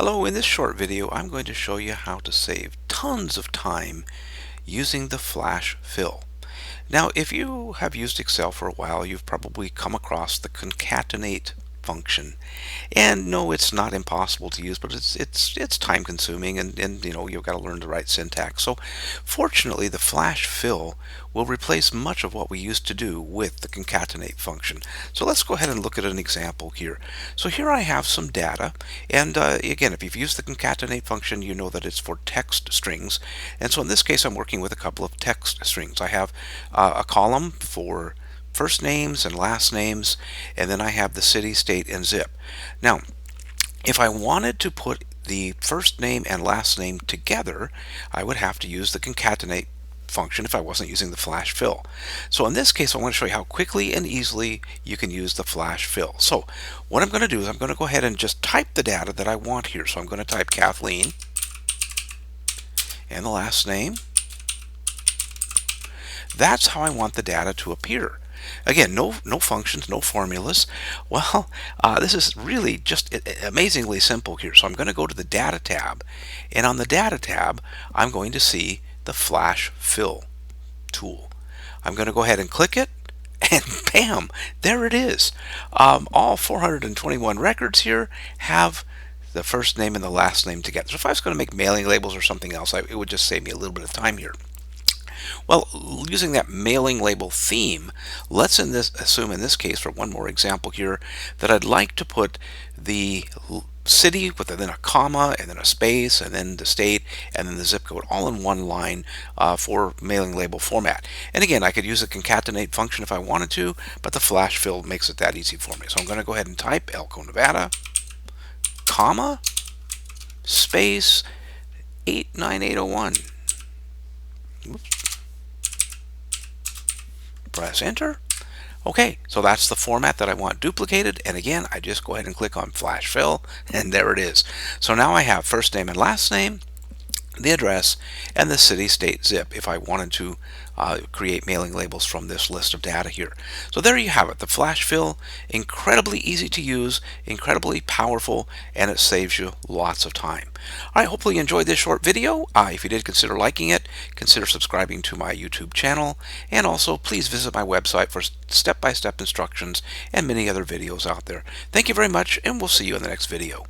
Hello, in this short video I'm going to show you how to save tons of time using the flash fill. Now if you have used Excel for a while, you've probably come across the concatenate function. And no, it's not impossible to use, but it's time consuming, and you've got to learn the right syntax. So fortunately the flash fill will replace much of what we used to do with the concatenate function. So let's go ahead and look at an example here. So here I have some data, and again, if you've used the concatenate function, you know that it's for text strings. And so in this case I'm working with a couple of text strings. I have a column for first names and last names, and then I have the city, state, and zip. Now, if I wanted to put the first name and last name together, I would have to use the concatenate function if I wasn't using the flash fill. So in this case, I want to show you how quickly and easily you can use the flash fill. So what I'm going to do is I'm going to go ahead and just type the data that I want here. So I'm going to type Kathleen and the last name. That's how I want the data to appear. Again, no functions, no formulas. Well, this is really just amazingly simple here. So I'm going to go to the Data tab, and on the Data tab, I'm going to see the Flash Fill tool. I'm going to go ahead and click it, and bam, there it is. All 421 records here have the first name and the last name together. So if I was going to make mailing labels or something else, it would just save me a little bit of time here. Well, using that mailing label theme, let's assume in this case, for one more example here, that I'd like to put the city with then a comma and then a space and then the state and then the zip code all in one line for mailing label format. And again, I could use the concatenate function if I wanted to, but the flash fill makes it that easy for me. So I'm going to go ahead and type Elko, Nevada, comma, space, 89801. Oops. Press enter. Okay, so that's the format that I want duplicated, and again I just go ahead and click on flash fill, and there it is. So now I have first name and last name, the address, and the city, state, zip if I wanted to create mailing labels from this list of data here. So there you have it, the flash fill. Incredibly easy to use, incredibly powerful, and it saves you lots of time. All right, hopefully you enjoyed this short video. If you did, consider liking it, consider subscribing to my YouTube channel, and also please visit my website for step-by-step instructions and many other videos out there. Thank you very much, and we'll see you in the next video.